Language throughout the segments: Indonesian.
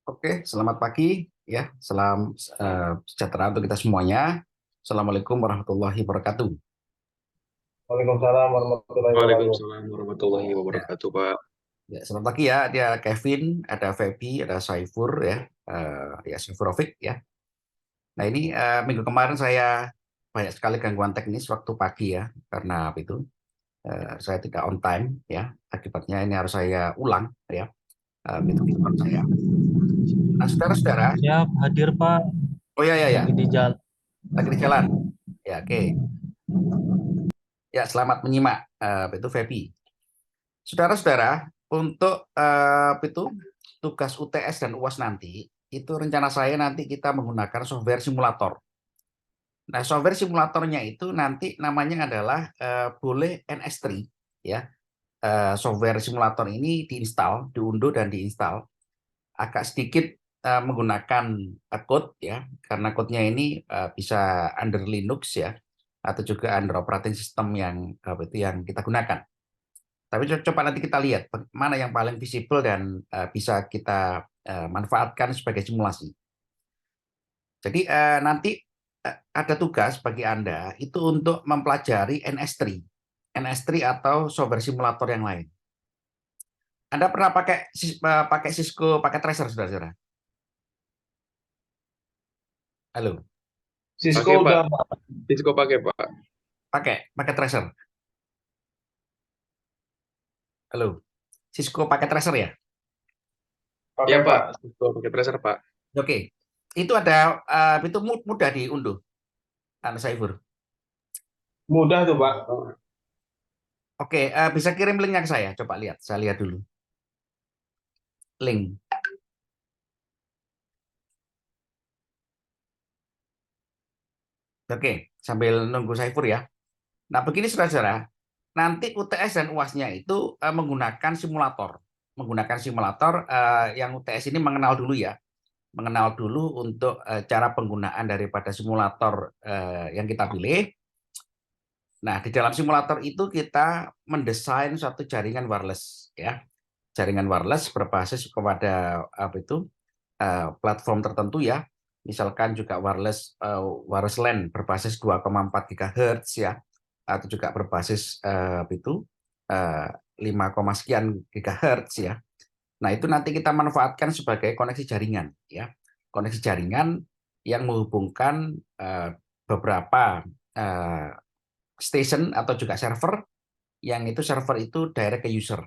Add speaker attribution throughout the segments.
Speaker 1: Oke, selamat pagi ya. Salam sejahtera untuk kita semuanya. Assalamualaikum warahmatullahi wabarakatuh.
Speaker 2: Waalaikumsalam warahmatullahi wabarakatuh.
Speaker 3: Waalaikumsalam warahmatullahi
Speaker 1: Ya,
Speaker 3: wabarakatuh, Pak.
Speaker 1: ya, selamat pagi ya. Ada Kevin, ada Feby, ada Saifur ya. Ya Saifurovic ya. Nah ini minggu kemarin saya banyak sekali gangguan teknis waktu pagi ya, karena apa itu saya tidak on time ya. Akibatnya ini harus saya ulang ya. Itu keyboard saya. Nah saudara-saudara,
Speaker 2: Siap, hadir Pak.
Speaker 1: oh ya ya ya,
Speaker 2: Lagi di jalan.
Speaker 1: lagi di jalan. Ya oke. Ya selamat menyimak itu Feby. Saudara-saudara, untuk itu tugas UTS dan UAS nanti, itu rencana saya nanti kita menggunakan software simulator. Nah, software simulatornya itu nanti namanya adalah boleh NS3 ya. Software simulator ini diinstal, diunduh dan diinstal. Agak sedikit menggunakan code ya, karena code-nya ini bisa under Linux ya, atau juga under operating system yang itu yang kita gunakan. Tapi coba nanti kita lihat mana yang paling visible dan bisa kita manfaatkan sebagai simulasi. Jadi nanti ada tugas bagi Anda itu untuk mempelajari NS3, NS3 atau software simulator yang lain. Anda pernah pakai Cisco pakai Tracer, saudara-saudara? Halo,
Speaker 2: Cisco
Speaker 3: Pakai, Pak.
Speaker 2: udah Pak.
Speaker 3: Cisco pakai, Pak.
Speaker 1: pakai Tracer. Halo, Cisco pakai Tracer ya?
Speaker 3: Iya,
Speaker 2: Pakai
Speaker 3: Pak.
Speaker 2: Pak.
Speaker 3: Cisco pakai tracer, Pak.
Speaker 1: Oke, itu ada itu mudah diunduh, Anda Saifur.
Speaker 2: Mudah tuh Pak.
Speaker 1: Oke, bisa kirim linknya ke saya. Coba lihat, saya lihat dulu. Link. Oke, sambil nunggu Saifur ya. Nah, begini saudara-saudara, nanti UTS dan UASnya itu menggunakan simulator. Menggunakan simulator yang UTS ini mengenal dulu ya. Mengenal dulu untuk cara penggunaan daripada simulator yang kita pilih. Nah, di dalam simulator itu kita mendesain suatu jaringan wireless ya. Jaringan wireless berbasis kepada apa itu platform tertentu ya. Misalkan juga wireless LAN berbasis 2,4 GHz ya, atau juga berbasis itu 5, sekian GHz ya. Nah, itu nanti kita manfaatkan sebagai koneksi jaringan ya. Koneksi jaringan yang menghubungkan beberapa eh, station atau juga server, yang itu server itu direct ke user.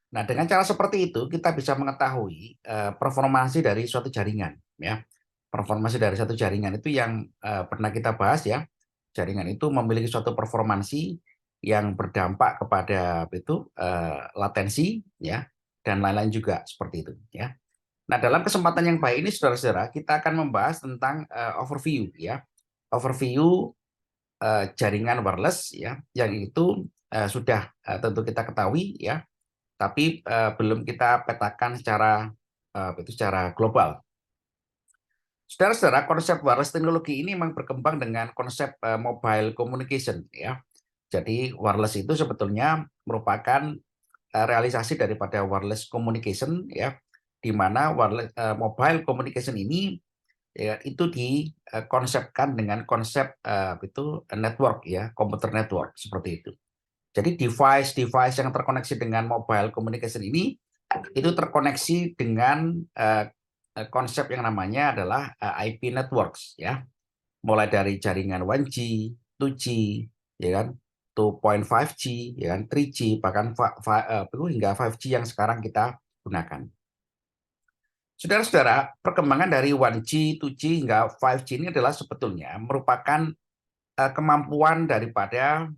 Speaker 1: Nah, dengan cara seperti itu kita bisa mengetahui performansi dari suatu jaringan ya. Performansi dari satu jaringan itu yang pernah kita bahas ya. Jaringan itu memiliki suatu performansi yang berdampak kepada itu latensi ya, dan lain-lain juga seperti itu ya. Nah, dalam kesempatan yang baik ini saudara-saudara, kita akan membahas tentang overview ya. Overview jaringan wireless ya, yang itu sudah tentu kita ketahui ya, tapi belum kita petakan secara secara global. Saudara-saudara, konsep wireless teknologi ini memang berkembang dengan konsep mobile communication ya. Jadi wireless itu sebetulnya merupakan realisasi daripada wireless communication ya, di mana mobile communication ini ya, itu dikonsepkan dengan konsep itu network ya, komputer network seperti itu. Jadi device-device yang terkoneksi dengan mobile communication ini itu terkoneksi dengan konsep yang namanya adalah IP networks ya. Mulai dari jaringan 1G, 2G, ya kan, 2.5G, ya kan, 3G, bahkan hingga 5G yang sekarang kita gunakan. Saudara-saudara, perkembangan dari 1G, 2G hingga 5G ini adalah sebetulnya merupakan kemampuan daripada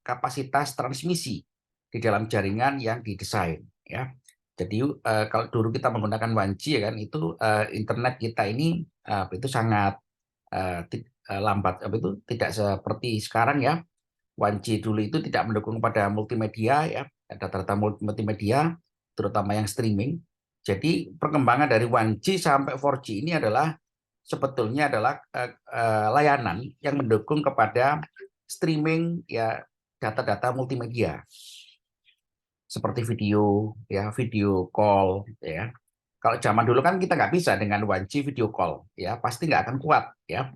Speaker 1: kapasitas transmisi di dalam jaringan yang didesain ya. Jadi kalau dulu kita menggunakan 1G ya kan, itu internet kita ini itu sangat lambat, itu tidak seperti sekarang ya. 1G dulu itu tidak mendukung pada multimedia ya, data-data multimedia terutama yang streaming. Jadi perkembangan dari 1G sampai 4G ini adalah sebetulnya adalah layanan yang mendukung kepada streaming ya, data-data multimedia seperti video ya, video call ya. Kalau zaman dulu kan kita nggak bisa dengan 1G video call, ya pasti nggak akan kuat, ya.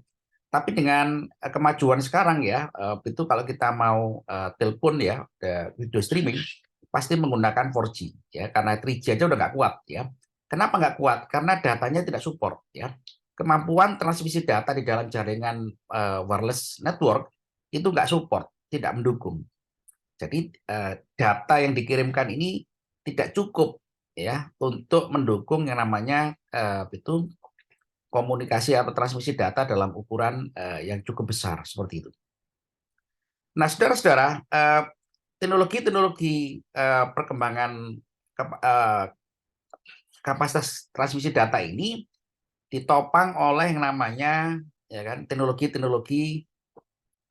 Speaker 1: Tapi dengan kemajuan sekarang ya, itu kalau kita mau telepon ya, video streaming, pasti menggunakan 4G ya, karena 3G aja udah nggak kuat ya. Kenapa nggak kuat? Karena datanya tidak support ya. Kemampuan transmisi data di dalam jaringan wireless network itu nggak support, tidak mendukung. Jadi data yang dikirimkan ini tidak cukup ya untuk mendukung yang namanya itu komunikasi atau transmisi data dalam ukuran yang cukup besar seperti itu. Nah, saudara-saudara, teknologi-teknologi perkembangan kapasitas transmisi data ini ditopang oleh yang namanya ya kan teknologi-teknologi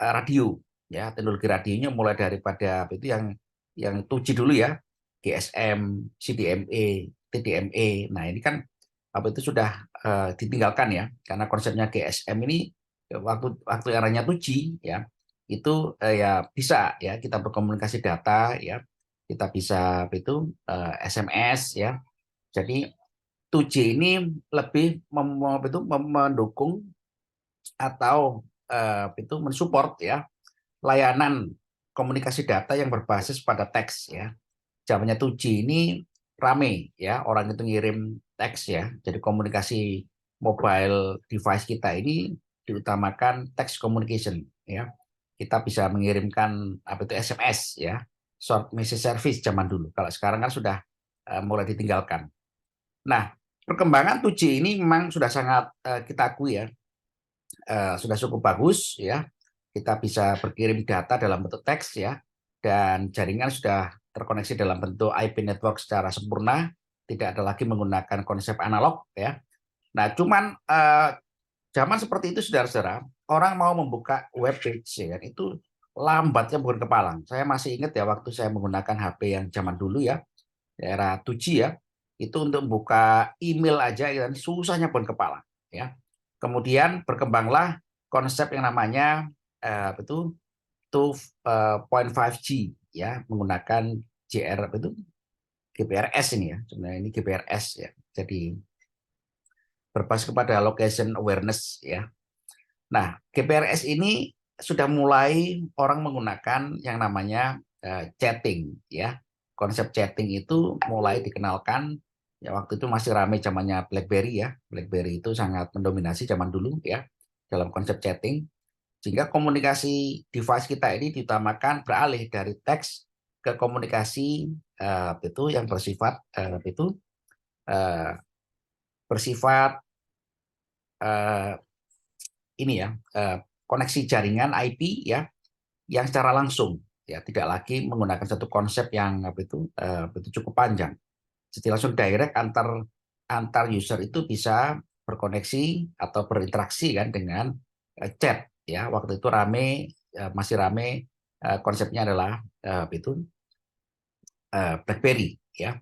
Speaker 1: radio ya, teknologi radionya mulai daripada itu yang 2G dulu ya, GSM, CDMA, TDMA. Nah, ini kan apa itu sudah ditinggalkan ya, karena konsepnya GSM ini waktu eranya 2G ya, itu ya bisa ya kita berkomunikasi data ya, kita bisa itu SMS ya. Jadi 2G ini lebih mendukung atau itu mensupport ya layanan komunikasi data yang berbasis pada teks ya. Zamannya 2G ini rame ya, orang itu ngirim teks ya. Jadi komunikasi mobile device kita ini diutamakan text communication ya. Kita bisa mengirimkan apa itu SMS ya, short message service zaman dulu. Kalau sekarang kan sudah mulai ditinggalkan. Nah, perkembangan 2G ini memang sudah sangat kita akui ya, sudah cukup bagus ya. Kita bisa berkirim data dalam bentuk teks ya, dan jaringan sudah terkoneksi dalam bentuk IP network secara sempurna, tidak ada lagi menggunakan konsep analog ya. Nah, cuman zaman seperti itu saudara-saudara, orang mau membuka web page ya, itu lambatnya bukan kepalang. Saya masih ingat ya waktu saya menggunakan HP yang zaman dulu ya, era 2G ya, itu untuk membuka email aja ya, susahnya bukan kepalang ya. Kemudian berkembanglah konsep yang namanya itu 2.5G ya, menggunakan JR itu GPRS ini ya, sebenarnya ini GPRS ya. Jadi berbasis kepada location awareness ya. Nah, GPRS ini sudah mulai orang menggunakan yang namanya chatting ya. Konsep chatting itu mulai dikenalkan ya, waktu itu masih ramai zamannya BlackBerry ya. BlackBerry itu sangat mendominasi zaman dulu ya dalam konsep chatting. Sehingga komunikasi device kita ini diutamakan beralih dari teks ke komunikasi itu yang bersifat uh, bersifat uh, ini ya, koneksi jaringan IP ya, yang secara langsung ya, tidak lagi menggunakan satu konsep yang itu cukup panjang. Jadi langsung direct antar user itu bisa berkoneksi atau berinteraksi kan dengan chat ya. Waktu itu masih rame, konsepnya adalah BlackBerry ya.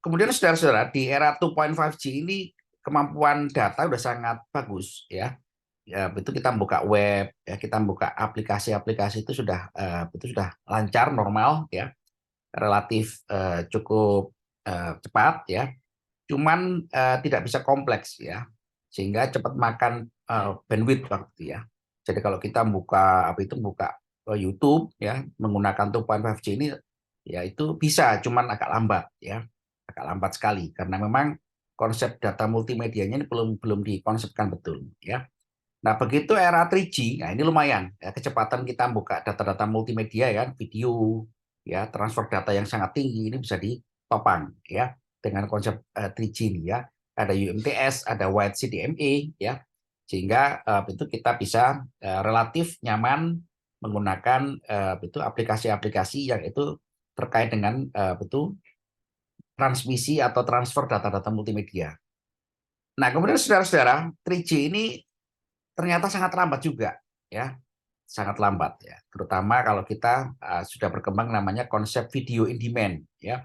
Speaker 1: Kemudian saudara-saudara, di era 2.5G ini kemampuan data sudah sangat bagus ya. Ya, itu kita buka web ya, kita buka aplikasi-aplikasi itu sudah lancar, normal ya, relatif cukup cepat ya. Cuman tidak bisa kompleks ya, sehingga cepat makan bandwidth waktu ya. Jadi kalau kita buka YouTube ya menggunakan 2.5G ini ya, itu bisa, cuman agak lambat ya, agak lambat sekali karena memang konsep data multimedianya ini belum dikonsepkan betul ya. Nah, begitu era 3G, nah ini lumayan ya, kecepatan kita buka data-data multimedia ya, video ya, transfer data yang sangat tinggi ini bisa ditopang ya dengan konsep 3G ini ya. Ada UMTS, ada Wide CDMA ya. Sehingga itu kita bisa relatif nyaman menggunakan itu aplikasi-aplikasi yang itu terkait dengan itu transmisi atau transfer data-data multimedia. Nah, kemudian saudara-saudara, 3G ini ternyata sangat lambat juga ya, sangat lambat ya, terutama kalau kita sudah berkembang namanya konsep video in demand ya.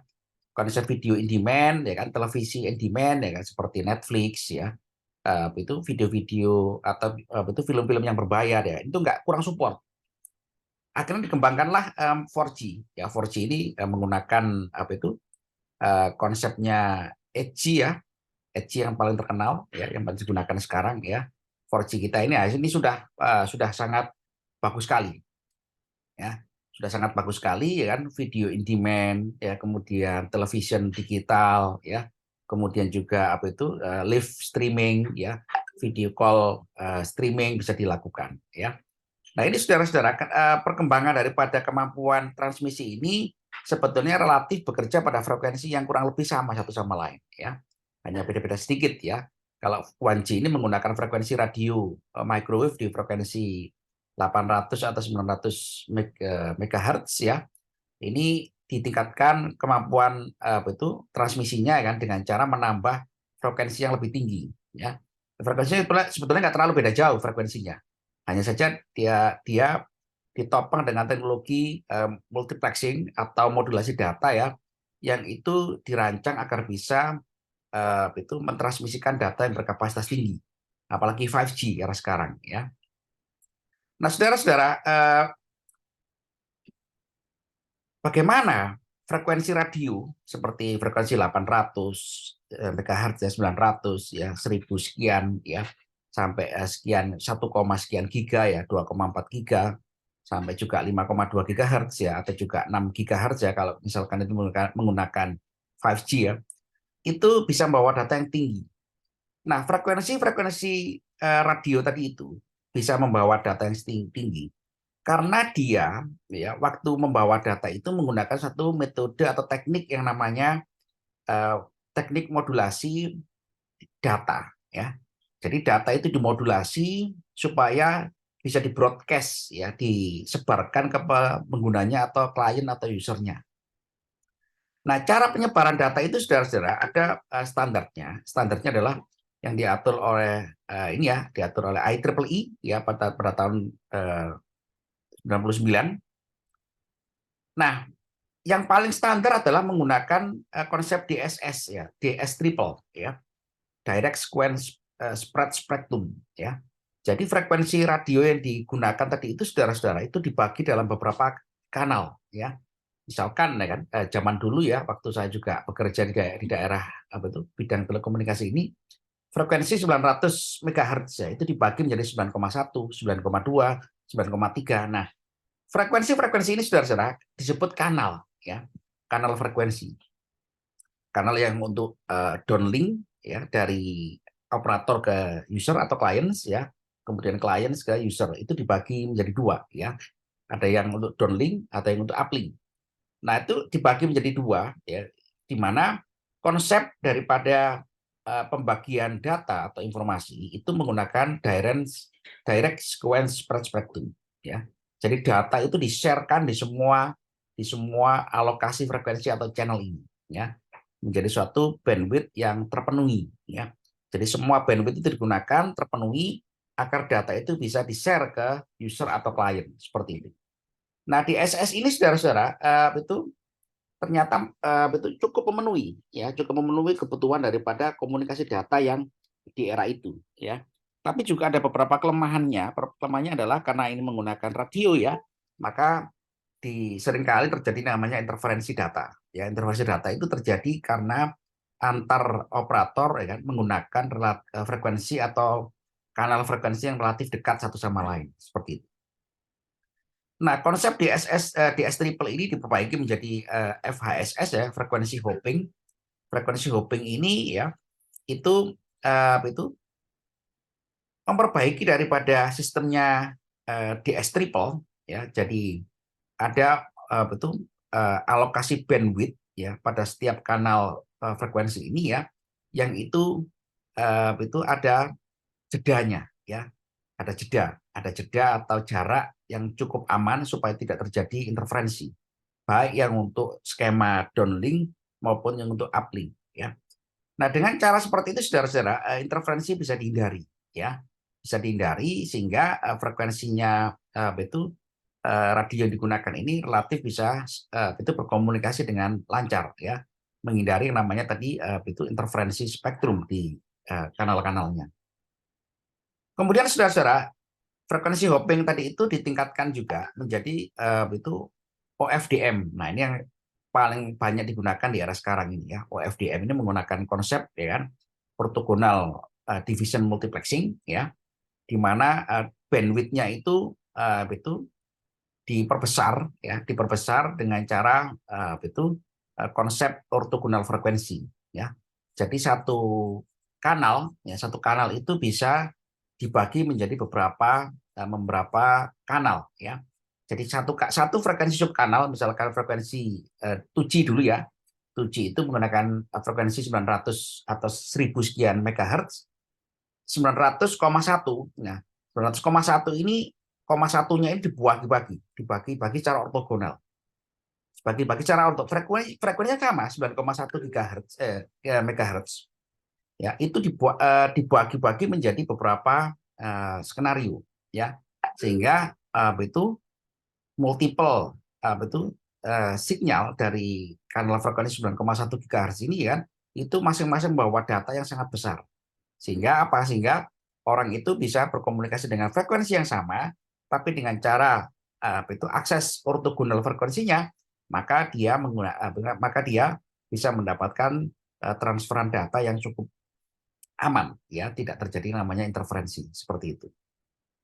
Speaker 1: Konsep video in demand ya kan, televisi in demand ya kan, seperti Netflix ya, itu video-video atau itu film-film yang berbayar ya, itu nggak, kurang support. Akhirnya dikembangkanlah 4G ya. 4G ini menggunakan konsepnya 8G ya, LTE yang paling terkenal ya, yang paling digunakan sekarang ya. 4G kita ini sudah sangat bagus sekali ya. Sudah sangat bagus sekali ya kan, video in demand ya, kemudian television digital ya. Kemudian juga apa itu live streaming ya, video call streaming bisa dilakukan ya. Nah, ini saudara-saudara, perkembangan daripada kemampuan transmisi ini sebetulnya relatif bekerja pada frekuensi yang kurang lebih sama satu sama lain ya. Hanya beda-beda sedikit ya. Kalau 1G ini menggunakan frekuensi radio microwave di frekuensi 800 atau 900 MHz ya. Ini ditingkatkan kemampuan transmisinya kan dengan cara menambah frekuensi yang lebih tinggi ya. Frekuensinya sebetulnya nggak terlalu beda jauh frekuensinya. Hanya saja dia ditopang dengan teknologi multiplexing atau modulasi data ya, yang itu dirancang agar bisa mentransmisikan data yang berkapasitas tinggi, apalagi 5G era sekarang ya. Nah, saudara-saudara, bagaimana frekuensi radio seperti frekuensi 800 MHz ya, 900 ya, 1000 sekian ya, sampai sekian 1, sekian giga ya, 2,4 giga sampai juga 5,2 GHz ya, atau juga 6 GHz ya kalau misalkan itu menggunakan 5G ya, itu bisa membawa data yang tinggi. Nah, frekuensi radio tadi itu bisa membawa data yang tinggi karena dia ya waktu membawa data itu menggunakan satu metode atau teknik yang namanya teknik modulasi data ya. Jadi data itu dimodulasi supaya bisa di-broadcast ya, disebarkan ke penggunanya atau klien atau usernya. Nah, cara penyebaran data itu saudara-saudara ada standarnya. Standarnya adalah yang diatur oleh diatur oleh IEEE ya pada tahun 99. Nah, yang paling standar adalah menggunakan konsep DSS ya, DS triple ya, Direct Sequence Spread Spectrum ya. Jadi frekuensi radio yang digunakan tadi itu saudara-saudara itu dibagi dalam beberapa kanal ya. Misalkan ya kan zaman dulu ya waktu saya juga bekerja di daerah apa itu bidang telekomunikasi ini, frekuensi 900 MHz ya itu dibagi menjadi 9,1, 9,2, 9,3. Nah, frekuensi ini saudara-saudara disebut kanal ya, kanal frekuensi. Kanal yang untuk downlink ya dari operator ke user atau clients ya, kemudian clients ke user itu dibagi menjadi dua ya. Ada yang untuk downlink, ada yang untuk uplink. Nah, itu dibagi menjadi dua ya, di mana konsep daripada pembagian data atau informasi itu menggunakan direct sequence spread spectrum ya. Jadi data itu di-sharekan di semua alokasi frekuensi atau channel ini ya, menjadi suatu bandwidth yang terpenuhi ya. Jadi semua bandwidth itu digunakan terpenuhi agar data itu bisa di-share ke user atau klien seperti itu. Nah, di SS ini saudara-saudara itu ternyata itu cukup memenuhi ya, cukup memenuhi kebutuhan daripada komunikasi data yang di era itu ya. Tapi juga ada beberapa kelemahannya. Kelemahannya adalah karena ini menggunakan radio ya, maka seringkali terjadi namanya interferensi data. Ya, interferensi data itu terjadi karena antar operator ya kan, menggunakan frekuensi atau kanal frekuensi yang relatif dekat satu sama lain seperti itu. Nah, konsep DS triple ini diperbaiki menjadi FHSS ya, frekuensi hopping. Frekuensi hopping ini ya itu memperbaiki daripada sistemnya DS triple ya. Jadi ada alokasi bandwidth ya pada setiap kanal frekuensi ini ya, yang itu ada jedanya ya, ada jeda atau jarak yang cukup aman supaya tidak terjadi interferensi, baik yang untuk skema downlink maupun yang untuk uplink ya. Nah, dengan cara seperti itu saudara-saudara, interferensi bisa dihindari ya, bisa dihindari sehingga frekuensinya radio yang digunakan ini relatif bisa itu berkomunikasi dengan lancar ya, menghindari yang namanya tadi itu interferensi spektrum di kanal-kanalnya. Kemudian saudara-saudara, frekuensi hopping tadi itu ditingkatkan juga menjadi itu OFDM. Nah, ini yang paling banyak digunakan di era sekarang ini ya. OFDM ini menggunakan konsep ya kan, orthogonal division multiplexing ya, di mana bandwidth-nya itu diperbesar dengan cara konsep orthogonal frekuensi ya. Jadi satu kanal itu bisa dibagi menjadi beberapa kanal ya. Jadi satu frekuensi subkanal, misalkan frekuensi 2G dulu ya. 2G itu menggunakan frekuensi 900 atau 1000 sekian megahertz. 900,1. Nah, 900,1 ini koma satunya ini dibagi secara ortogonal. Bagi cara untuk frekuensinya sama 9,1 gigahertz megahertz. Ya, itu dibagi-bagi menjadi beberapa skenario ya. Sehingga itu multiple sinyal dari kanal frekuensi 9,1 GHz ini kan itu masing-masing membawa data yang sangat besar. Sehingga orang itu bisa berkomunikasi dengan frekuensi yang sama tapi dengan cara akses ortogonal frekuensinya, maka dia bisa mendapatkan transferan data yang cukup aman ya, tidak terjadi namanya interferensi seperti itu.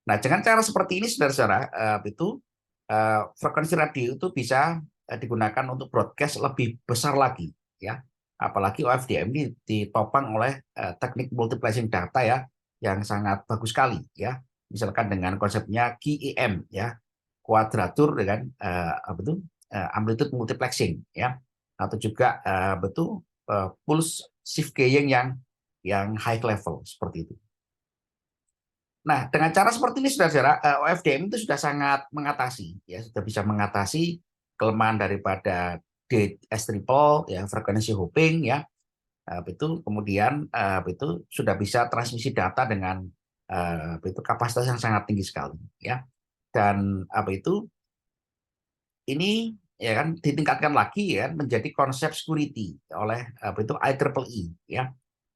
Speaker 1: Nah, dengan cara seperti ini saudara-saudara frekuensi radio itu bisa digunakan untuk broadcast lebih besar lagi ya. Apalagi OFDM ini ditopang oleh teknik multiplexing data ya yang sangat bagus sekali ya. Misalkan dengan konsepnya QEM ya, kuadratur dengan amplitude multiplexing ya, atau juga pulse shift keying yang high level seperti itu. Nah, dengan cara seperti ini saudara-saudara, OFDM itu sudah sangat mengatasi ya, sudah bisa mengatasi kelemahan daripada DS triple ya, frekuensi hopping ya. Kemudian itu sudah bisa transmisi data dengan kapasitas yang sangat tinggi sekali ya. Dan ini ya kan ditingkatkan lagi ya menjadi konsep security oleh IEEE ya.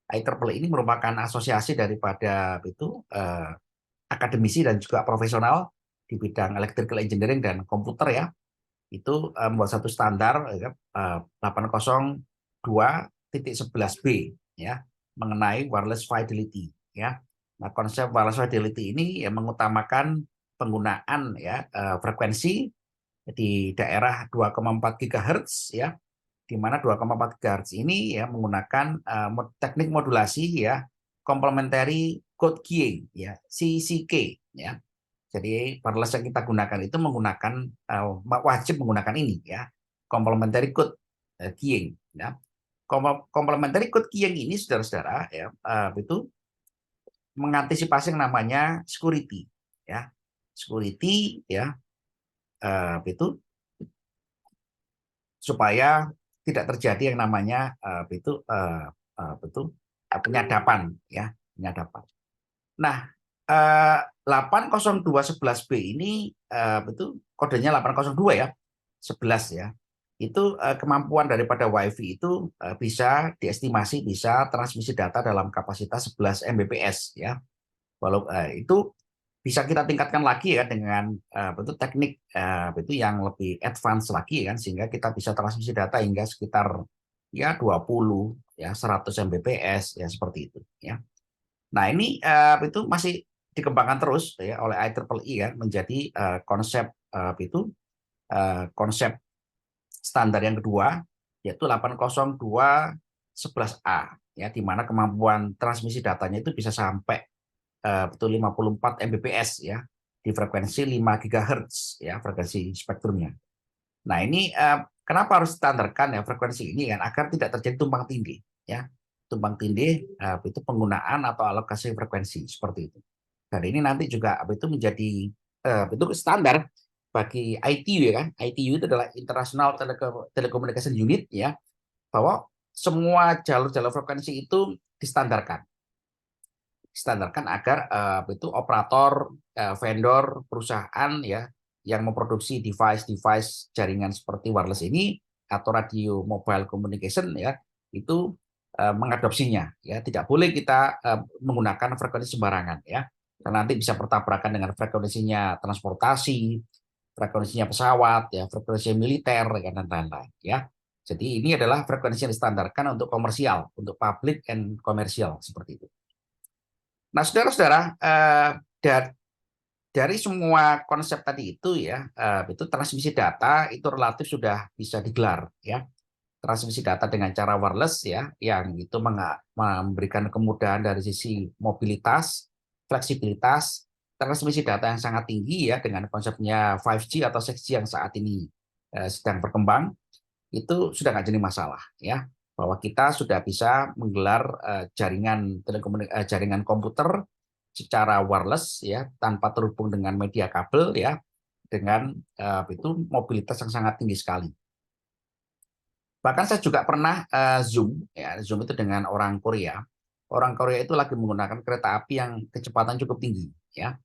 Speaker 1: IEEE ini merupakan asosiasi daripada akademisi dan juga profesional di bidang electrical engineering dan komputer ya. Itu membuat satu standar 802.11b ya mengenai wireless fidelity ya. Nah, konsep wireless fidelity ini ya mengutamakan penggunaan ya frekuensi di daerah 2,4 GHz ya, di mana 2,4 GHz ini ya menggunakan teknik modulasi ya complementary code keying ya, CCK ya. Jadi wireless yang kita gunakan itu wajib menggunakan ini ya, complementary code keying ya. Complementary code keying ini saudara-saudara ya itu mengantisipasi yang namanya security ya. Security ya itu supaya tidak terjadi yang namanya penyadapan ya, penyadapan. Nah, 802.11b ini itu kodenya 802 ya, 11 ya. Itu kemampuan daripada WiFi itu bisa diestimasi bisa transmisi data dalam kapasitas 11 Mbps ya. Walau itu bisa kita tingkatkan lagi ya dengan teknik itu yang lebih advance lagi kan, sehingga kita bisa transmisi data hingga sekitar ya 20 ya 100 Mbps ya seperti itu ya. Nah, ini itu masih dikembangkan terus ya oleh IEEE kan menjadi konsep konsep standar yang kedua yaitu 802.11a ya, di mana kemampuan transmisi datanya itu bisa sampai 54 Mbps ya di frekuensi 5 GHz ya, frekuensi spektrumnya. Nah, ini kenapa harus standarkan ya frekuensi ini kan, agar tidak terjadi tumpang tindih ya. Tumpang tindih itu penggunaan atau alokasi frekuensi seperti itu. Dan ini nanti juga itu menjadi itu standar bagi ITU ya kan. ITU itu adalah International Telecommunication Unit ya, bahwa semua jalur-jalur frekuensi itu distandarkan agar itu operator, vendor, perusahaan ya yang memproduksi device jaringan seperti wireless ini atau radio mobile communication ya itu mengadopsinya ya. Tidak boleh kita menggunakan frekuensi sembarangan ya, karena nanti bisa bertabrakan dengan frekuensinya transportasi, frekuensinya pesawat ya, frekuensi militer dan lain-lain ya. Jadi ini adalah frekuensi yang distandarkan untuk komersial, untuk public and commercial seperti itu. Nah, saudara-saudara, dari semua konsep tadi itu ya, itu transmisi data itu relatif sudah bisa digelar ya. Transmisi data dengan cara wireless ya, yang itu memberikan kemudahan dari sisi mobilitas, fleksibilitas, transmisi data yang sangat tinggi ya dengan konsepnya 5G atau 6G yang saat ini sedang berkembang, itu sudah nggak jadi masalah ya, bahwa kita sudah bisa menggelar jaringan komputer secara wireless ya, tanpa terhubung dengan media kabel ya, dengan itu mobilitas yang sangat tinggi sekali. Bahkan saya juga pernah Zoom ya, Zoom itu dengan orang Korea. Orang Korea itu lagi menggunakan kereta api yang kecepatan cukup tinggi ya.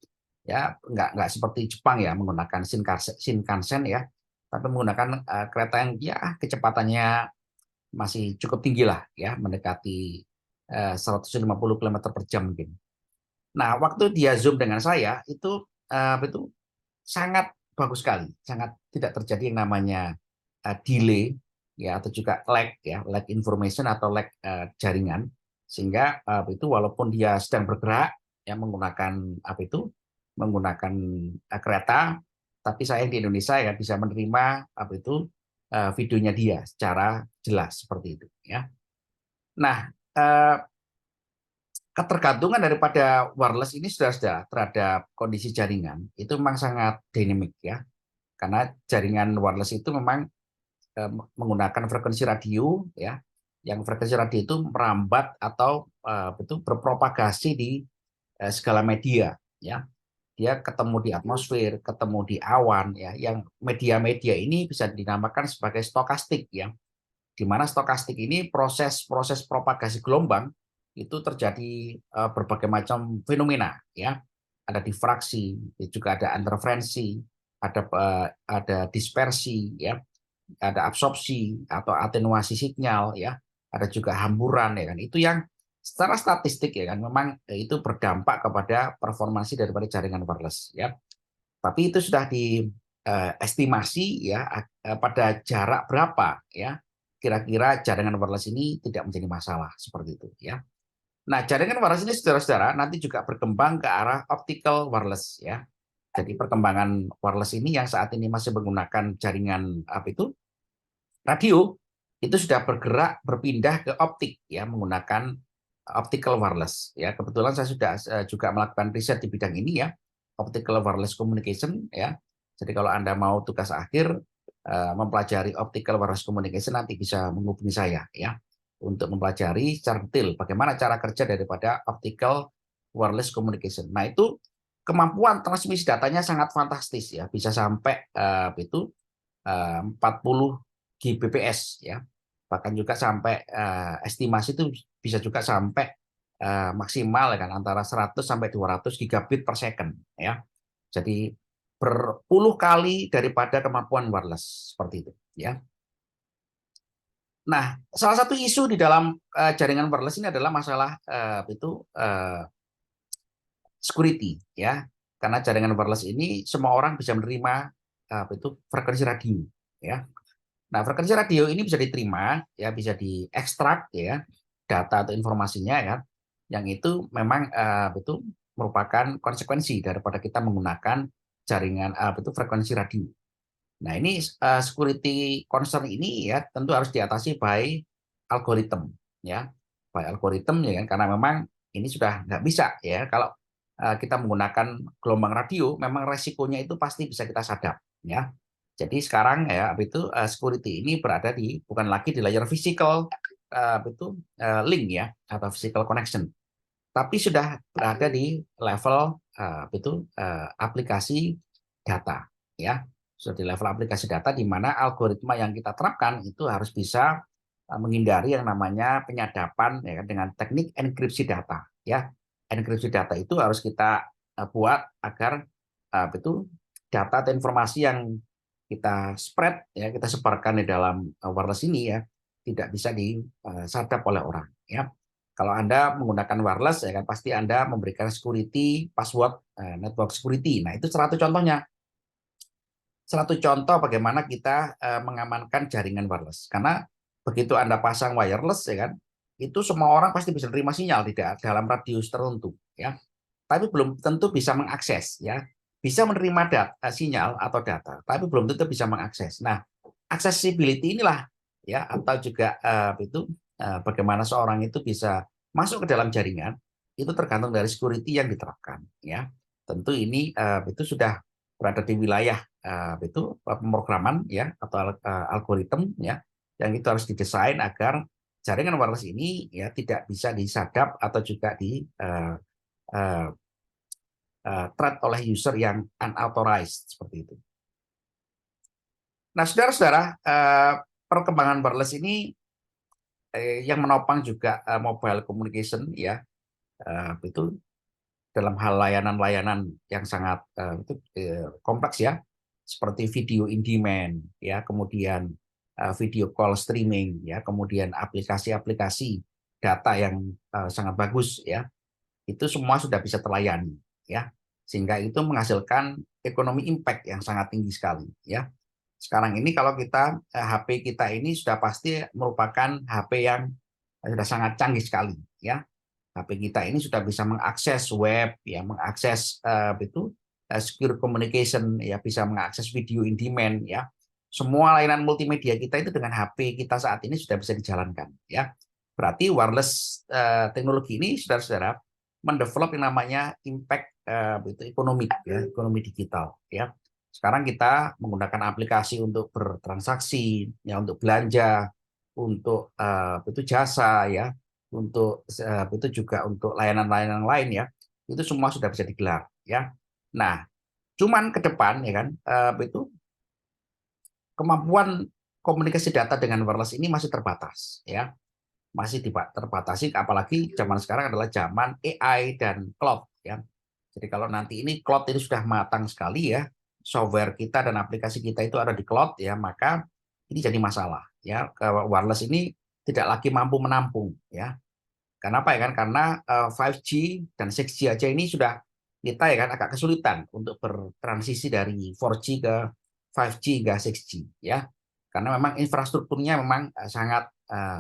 Speaker 1: Ya, nggak seperti Jepang ya menggunakan Shinkansen ya, tapi menggunakan kereta yang ya kecepatannya masih cukup tinggi lah ya, mendekati 150 km per jam mungkin. Nah, waktu dia Zoom dengan saya itu sangat bagus sekali, sangat tidak terjadi yang namanya delay ya, atau juga lag ya, lag information atau lag jaringan, sehingga itu walaupun dia sedang bergerak ya menggunakan menggunakan kereta, tapi saya di Indonesia ya bisa menerima videonya dia secara jelas seperti itu ya. Nah, ketergantungan daripada wireless ini sudah terhadap kondisi jaringan itu memang sangat dinamik ya, karena jaringan wireless itu memang menggunakan frekuensi radio ya, yang frekuensi radio itu merambat atau itu berpropagasi di segala media ya. Dia ketemu di atmosfer, ketemu di awan ya, yang media-media ini bisa dinamakan sebagai stokastik ya, di mana stokastik ini proses propagasi gelombang itu terjadi berbagai macam fenomena ya, ada difraksi, juga ada interferensi, ada dispersi ya, ada absorpsi atau atenuasi sinyal ya, ada juga hamburan ya kan. Itu yang secara statistik ya kan memang itu berdampak kepada performansi daripada jaringan wireless ya. Tapi itu sudah diestimasi ya pada jarak berapa ya kira-kira jaringan wireless ini tidak menjadi masalah seperti itu ya. Nah, jaringan wireless ini saudara-saudara nanti juga berkembang ke arah optical wireless ya. Jadi perkembangan wireless ini yang saat ini masih menggunakan jaringan radio itu sudah bergerak berpindah ke optik ya, menggunakan optical wireless ya. Kebetulan saya sudah juga melakukan riset di bidang ini ya, optical wireless communication ya. Jadi kalau Anda mau tugas akhir mempelajari optical wireless communication, nanti bisa menghubungi saya ya untuk mempelajari secara detail bagaimana cara kerja daripada optical wireless communication. Nah, itu kemampuan transmisi datanya sangat fantastis ya, bisa sampai 40 Gbps ya. Bahkan juga sampai estimasi itu bisa juga sampai maksimal kan antara 100 sampai 200 gigabit per second ya. Jadi berpuluh kali daripada kemampuan wireless seperti itu ya. Nah, salah satu isu di dalam jaringan wireless ini adalah masalah security ya. Karena jaringan wireless ini semua orang bisa menerima frekuensi radio ya. Nah, frekuensi radio ini bisa diterima ya, bisa diekstrak ya data atau informasinya ya, yang itu memang itu merupakan konsekuensi daripada kita menggunakan jaringan frekuensi radio. Nah, ini security concern ini ya tentu harus diatasi by algoritma ya, by algoritma ya kan, karena memang ini sudah nggak bisa ya kalau kita menggunakan gelombang radio, memang resikonya itu pasti bisa kita sadap ya. Jadi sekarang ya security ini berada di bukan lagi di layer physical link ya atau physical connection, tapi sudah berada di level aplikasi data ya. Sudah di level aplikasi data di mana algoritma yang kita terapkan itu harus bisa menghindari yang namanya penyadapan ya, dengan teknik enkripsi data ya. Enkripsi data itu harus kita buat agar data atau informasi yang kita spread ya, kita sebarkan di dalam wireless ini ya tidak bisa disadap oleh orang ya. Kalau Anda menggunakan wireless ya kan pasti Anda memberikan security password network security. Nah, itu salah satu contohnya. satu contoh bagaimana kita mengamankan jaringan wireless. Karena begitu Anda pasang wireless ya kan, itu semua orang pasti bisa menerima sinyal di dalam radius tertentu ya. Tapi belum tentu bisa mengakses ya. Bisa menerima sinyal atau data, tapi belum tentu bisa mengakses. Nah, accessibility inilah ya atau juga bagaimana seorang itu bisa masuk ke dalam jaringan itu tergantung dari security yang diterapkan ya. Tentu ini itu sudah berada di wilayah itu pemrograman ya atau algoritma ya yang itu harus didesain agar jaringan wireless ini ya tidak bisa disadap atau juga uh, thread oleh user yang unauthorized seperti itu. Nah, saudara-saudara, perkembangan wireless ini yang menopang juga mobile communication ya itu dalam hal layanan-layanan yang sangat kompleks ya, seperti video in demand ya, kemudian video call streaming ya, kemudian aplikasi-aplikasi data yang sangat bagus ya, itu semua sudah bisa terlayani ya, sehingga itu menghasilkan ekonomi impact yang sangat tinggi sekali ya. Sekarang ini kalau kita HP kita ini sudah pasti merupakan HP yang sudah sangat canggih sekali ya. HP kita ini sudah bisa mengakses web ya, mengakses secure communication ya, bisa mengakses video in demand ya. Semua layanan multimedia kita itu dengan HP kita saat ini sudah bisa dijalankan ya. Berarti wireless teknologi ini saudara-saudara mendevelop yang namanya impact itu ekonomi ya, ekonomi digital ya. Sekarang kita menggunakan aplikasi untuk bertransaksi ya, untuk belanja, untuk itu jasa ya, untuk itu juga untuk layanan-layanan lain ya. Itu semua sudah bisa digelar ya. Nah, cuman ke depan ya kan itu kemampuan komunikasi data dengan wireless ini masih terbatas ya. Masih terbatasi apalagi zaman sekarang adalah zaman AI dan cloud ya. Jadi kalau nanti ini cloud ini sudah matang sekali ya, software kita dan aplikasi kita itu ada di cloud ya, maka ini jadi masalah ya. Wireless ini tidak lagi mampu menampung ya. Kenapa ya kan? Karena 5G dan 6G aja ini sudah kita ya kan agak kesulitan untuk bertransisi dari 4G ke 5G ke 6G ya. Karena memang infrastrukturnya memang sangat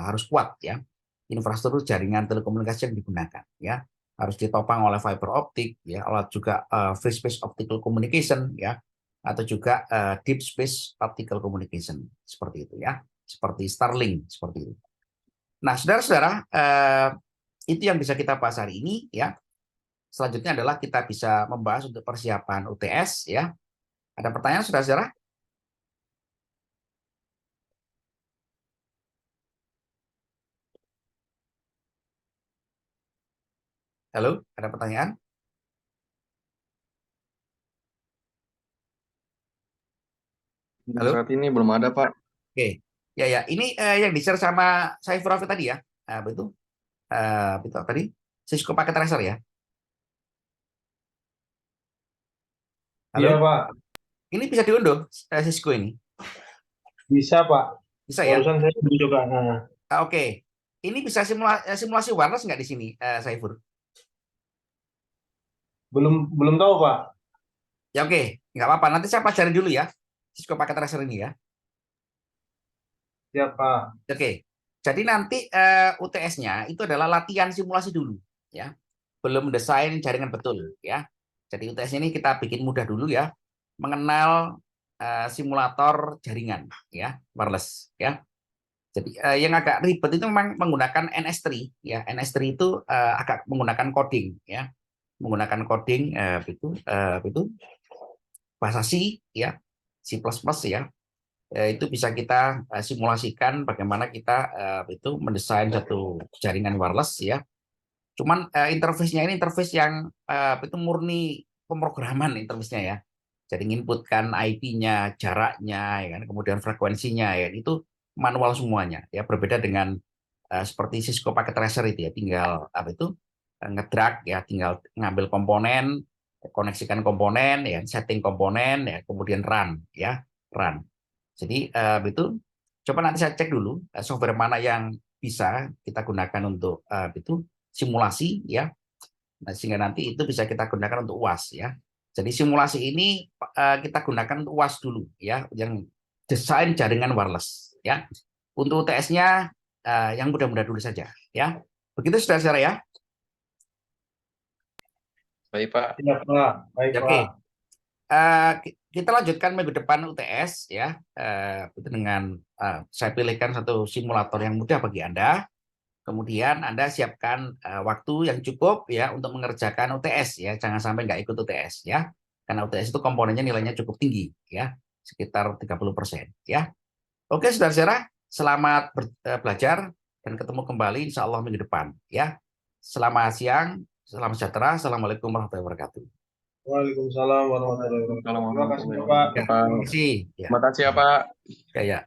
Speaker 1: harus kuat ya. Infrastruktur jaringan telekomunikasi yang digunakan ya. Harus ditopang oleh fiber optik ya, oleh juga free space optical communication ya, atau juga deep space optical communication seperti itu ya. Seperti Starlink seperti itu. Nah, saudara-saudara, itu yang bisa kita bahas hari ini ya. Selanjutnya adalah kita bisa membahas untuk persiapan UTS ya. Ada pertanyaan saudara-saudara? Halo, ada pertanyaan? Halo?
Speaker 4: Saat ini belum ada, Pak.
Speaker 1: Oke. Ya ya, ini yang di-share sama Saiful Rafi tadi ya. Betul. Betul tadi Cisco Packet Tracer ya. Halo.
Speaker 2: Iya, Pak.
Speaker 1: Ini bisa diunduh Cisco ini.
Speaker 2: Bisa, Pak.
Speaker 1: Bisa ya?
Speaker 2: Barusan saya juga. Nah,
Speaker 1: Oke. Ini bisa simulasi wireless nggak di sini, Saiful?
Speaker 2: belum tahu, Pak.
Speaker 1: Ya oke, nggak apa-apa. Nanti saya pelajari dulu ya Cisco Packet Tracer ini ya.
Speaker 2: Siap, Pak.
Speaker 1: Oke. Jadi nanti UTS-nya itu adalah latihan simulasi dulu ya. Belum desain jaringan betul ya. Jadi UTS ini kita bikin mudah dulu ya. Mengenal simulator jaringan ya, wireless ya. Jadi yang agak ribet itu memang menggunakan NS3 ya. NS3 itu agak menggunakan coding ya. Menggunakan coding itu bahasa C ya. C++ ya. Itu bisa kita simulasikan bagaimana kita itu mendesain satu jaringan wireless ya. Cuman interface-nya ini interface yang itu murni pemrograman interface-nya ya. Jadi inputkan IP-nya, jaraknya, ya kan, kemudian frekuensinya ya itu manual semuanya ya. Berbeda dengan seperti Cisco Packet Tracer itu ya, tinggal ngedrag ya, tinggal ngambil komponen, koneksikan komponen ya, setting komponen ya, kemudian run ya, run. Jadi itu coba nanti saya cek dulu software mana yang bisa kita gunakan untuk itu simulasi ya. Nah, sehingga nanti itu bisa kita gunakan untuk UAS ya. Jadi simulasi ini kita gunakan untuk UAS dulu ya, yang desain jaringan wireless ya. Untuk UTS-nya yang mudah-mudah dulu saja ya. Begitu saudara-saudara ya.
Speaker 3: Baik, Pak.
Speaker 2: Iya, Pak. Baik,
Speaker 1: Oke.
Speaker 2: Pak.
Speaker 1: Kita lanjutkan minggu depan UTS ya. Itu dengan saya pilihkan satu simulator yang mudah bagi Anda. Kemudian Anda siapkan waktu yang cukup ya untuk mengerjakan UTS ya. Jangan sampai nggak ikut UTS ya. Karena UTS itu komponennya nilainya cukup tinggi ya, sekitar 30% ya. Oke, saudara-saudara, selamat belajar dan ketemu kembali insya Allah minggu depan ya. Selamat siang, salam sejahtera, assalamualaikum warahmatullahi wabarakatuh.
Speaker 2: Waalaikumsalam warahmatullahi wabarakatuh. Terima kasih, Bapak.
Speaker 3: Pak.
Speaker 1: Ya, terima kasih. Ya,
Speaker 3: Terima kasih ya, Pak.
Speaker 1: ya, ya.